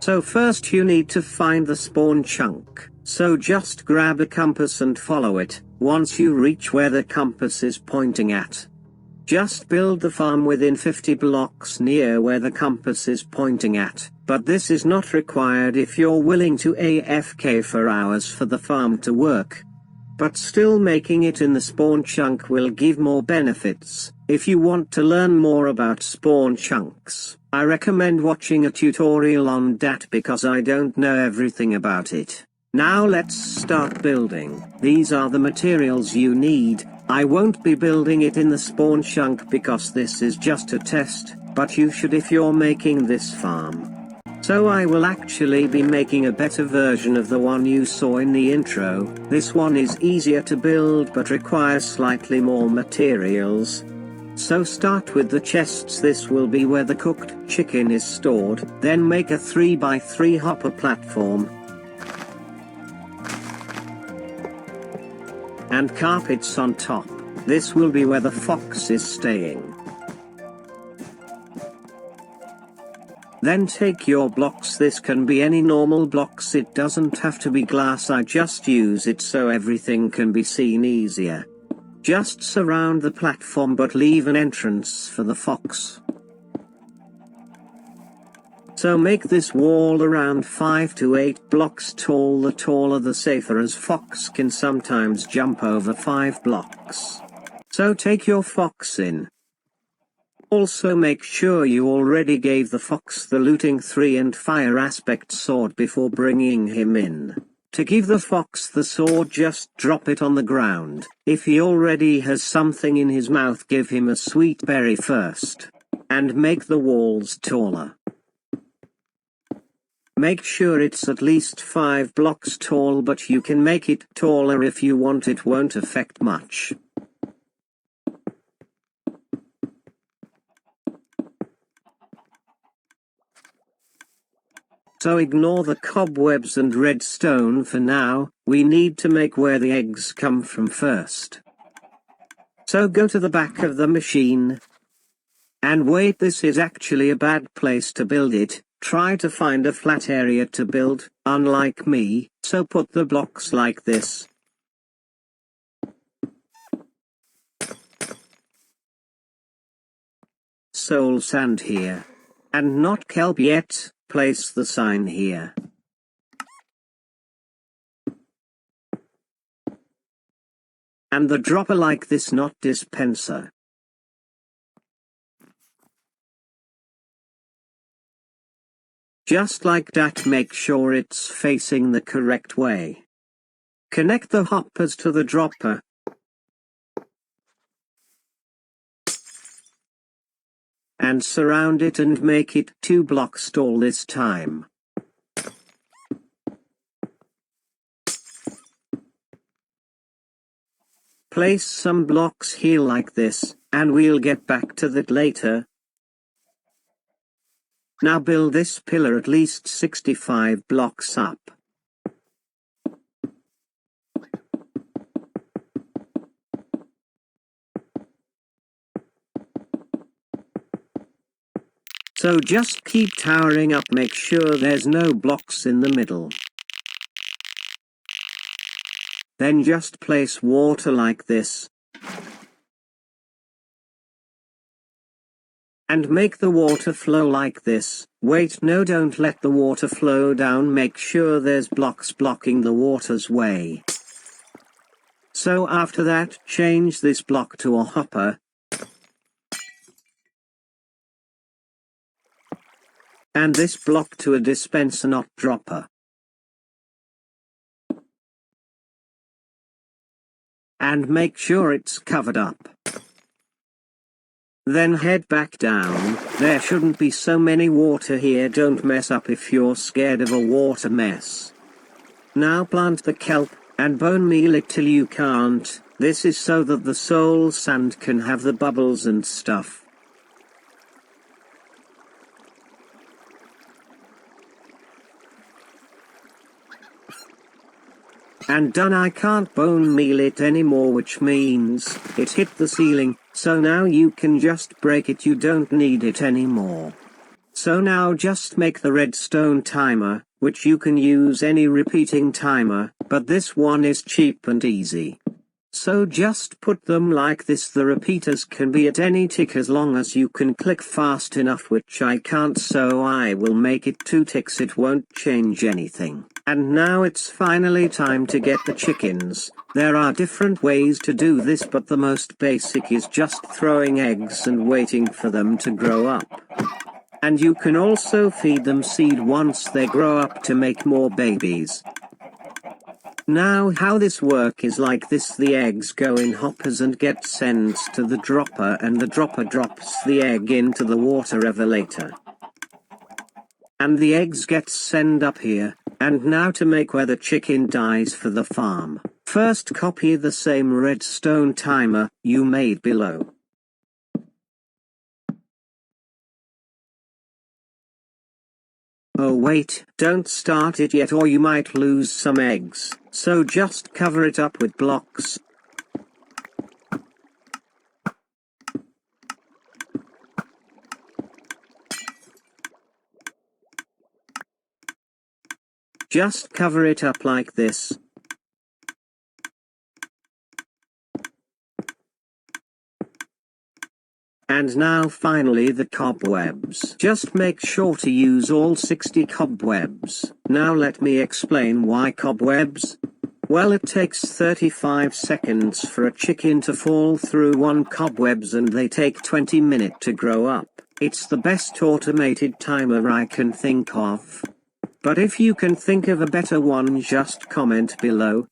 So first you need to find the spawn chunk, so just grab a compass and follow it. Once you reach where the compass is pointing at, just build the farm within 50 blocks near where the compass is pointing at, but this is not required if you're willing to AFK for hours for the farm to work. But still, making it in the spawn chunk will give more benefits. If you want to learn more about spawn chunks, I recommend watching a tutorial on that because I don't know everything about it. Now let's start building. These are the materials you need. I won't be building it in the spawn chunk because this is just a test, but you should if you're making this farm. So I will actually be making a better version of the one you saw in the intro. This one is easier to build but requires slightly more materials. So start with the chests. This will be where the cooked chicken is stored. Then make a 3x3 hopper platform and carpets on top. This will be where the fox is staying. Then take your blocks. This can be any normal blocks, it doesn't have to be glass. I just use it so everything can be seen easier. Just surround the platform but leave an entrance for the fox. So make this wall around 5 to 8 blocks tall. The taller the safer, as fox can sometimes jump over 5 blocks. So take your fox in. Also make sure you already gave the fox the looting 3 and fire aspect sword before bringing him in. To give the fox the sword, just drop it on the ground. If he already has something in his mouth, give him a sweet berry first. And make the walls taller. Make sure it's at least 5 blocks tall, but you can make it taller if you want, it won't affect much. So ignore the cobwebs and redstone for now. We need to make where the eggs come from first. So go to the back of the machine. And wait, this is actually a bad place to build it. Try to find a flat area to build, unlike me, so put the blocks like this. Soul sand here. And not kelp yet. Place the sign here. And the dropper like this, not dispenser. Just like that. Make sure it's facing the correct way. Connect the hoppers to the dropper. And surround it and make it 2 blocks tall this time. Place some blocks here like this, and we'll get back to that later. Now build this pillar at least 65 blocks up. So just keep towering up, make sure there's no blocks in the middle. Then just place water like this. And make the water flow like this. Wait, no, don't let the water flow down, make sure there's blocks blocking the water's way. So after that, change this block to a hopper. And this block to a dispenser, not dropper. And make sure it's covered up. Then head back down. There shouldn't be so many water here, don't mess up if you're scared of a water mess. Now plant the kelp, and bone meal it till you can't. This is so that the soul sand can have the bubbles and stuff. And done. I can't bone meal it anymore, which means it hit the ceiling, so now you can just break it, you don't need it anymore. So now just make the redstone timer, which you can use any repeating timer, but this one is cheap and easy. So just put them like this. The repeaters can be at any tick as long as you can click fast enough, which I can't, so I will make it 2 ticks. It won't change anything. And now it's finally time to get the chickens. There are different ways to do this, but the most basic is just throwing eggs and waiting for them to grow up. And you can also feed them seed once they grow up to make more babies. Now how this work is like this: the eggs go in hoppers and get sent to the dropper, and the dropper drops the egg into the water ever later. And the eggs get sent up here. And now to make where the chicken dies for the farm, first copy the same redstone timer you made below. Oh wait, don't start it yet or you might lose some eggs, so just cover it up with blocks. Just cover it up like this. And now finally the cobwebs. Just make sure to use all 60 cobwebs. Now let me explain why cobwebs. Well, it takes 35 seconds for a chicken to fall through one cobwebs and they take 20 minutes to grow up. It's the best automated timer I can think of. But if you can think of a better one, just comment below.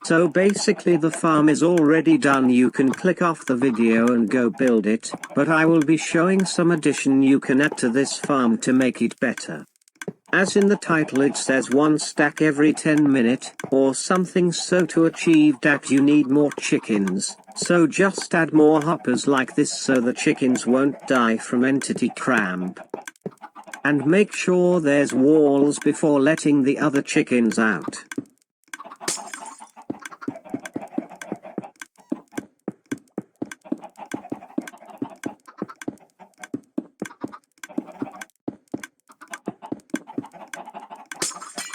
So basically the farm is already done. You can click off the video and go build it, but I will be showing some addition you can add to this farm to make it better. As in the title it says 1 stack every 10 minutes, or something, so to achieve that you need more chickens, so just add more hoppers like this so the chickens won't die from entity cramp. And make sure there's walls before letting the other chickens out.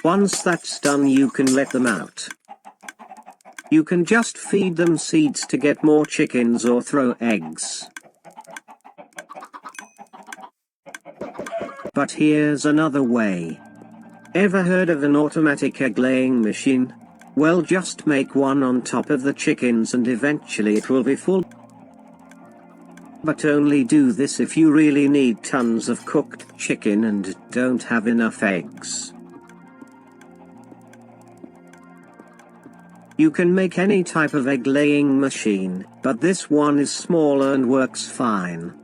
Once that's done you can let them out. You can just feed them seeds to get more chickens or throw eggs. But here's another way. Ever heard of an automatic egg laying machine? Well, just make one on top of the chickens and eventually it will be full. But only do this if you really need tons of cooked chicken and don't have enough eggs. You can make any type of egg laying machine, but this one is smaller and works fine.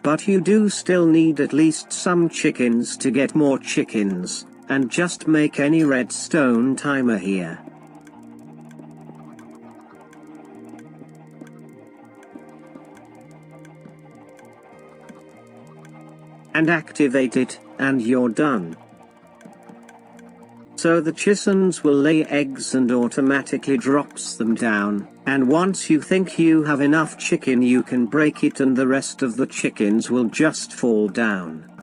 But you do still need at least some chickens to get more chickens, and just make any redstone timer here. And activate it, and you're done. So the chickens will lay eggs and automatically drops them down, and once you think you have enough chicken you can break it and the rest of the chickens will just fall down.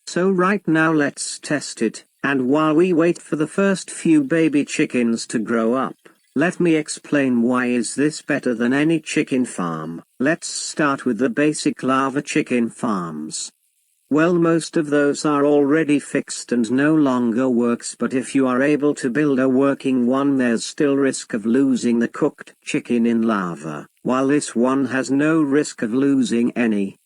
So right now let's test it, and while we wait for the first few baby chickens to grow up, let me explain why is this better than any chicken farm. Let's start with the basic lava chicken farms. Well, most of those are already fixed and no longer works, but if you are able to build a working one there's still risk of losing the cooked chicken in lava, while this one has no risk of losing any.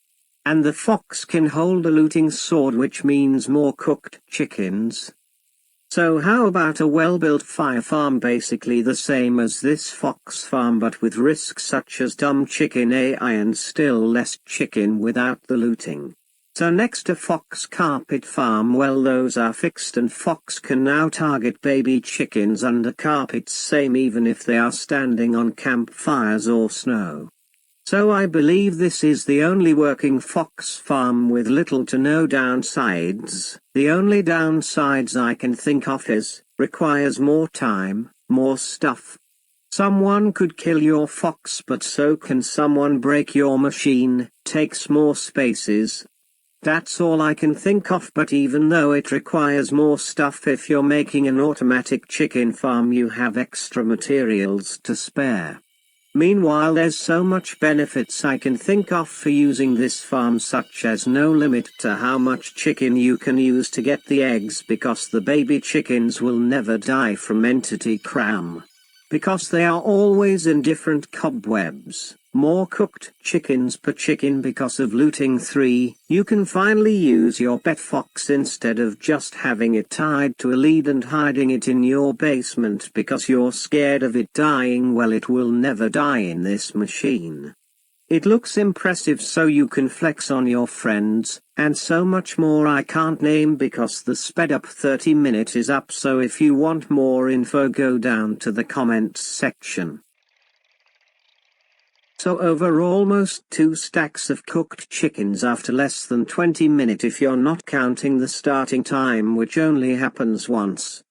And the fox can hold a looting sword, which means more cooked chickens. So how about a well-built fire farm, basically the same as this fox farm but with risks such as dumb chicken AI and still less chicken without the looting. So next a fox carpet farm, well those are fixed and fox can now target baby chickens under carpets, same even if they are standing on campfires or snow. So I believe this is the only working fox farm with little to no downsides. The only downsides I can think of is, requires more time, more stuff. Someone could kill your fox but so can someone break your machine, takes more spaces. That's all I can think of, but even though it requires more stuff if you're making an automatic chicken farm, you have extra materials to spare. Meanwhile, there's so much benefits I can think of for using this farm, such as no limit to how much chicken you can use to get the eggs, because the baby chickens will never die from entity cram. Because they are always in different cobwebs. More cooked chickens per chicken because of looting 3. You can finally use your pet fox instead of just having it tied to a lead and hiding it in your basement because you're scared of it dying. Well, it will never die in this machine. It looks impressive, so you can flex on your friends, and so much more I can't name because the sped up 30-minute is up, so if you want more info go down to the comments section. So over almost 2 stacks of cooked chickens after less than 20 minutes if you're not counting the starting time, which only happens once.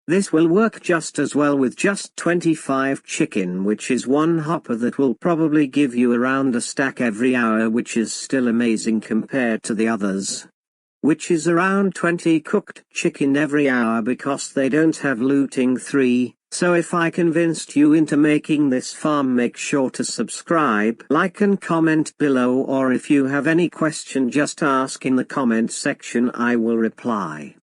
This will work just as well with just 25 chicken, which is one hopper that will probably give you around a stack every hour, which is still amazing compared to the others. Which is around 20 cooked chicken every hour because they don't have looting 3. So if I convinced you into making this farm, make sure to subscribe, like and comment below, or if you have any question just ask in the comment section, I will reply.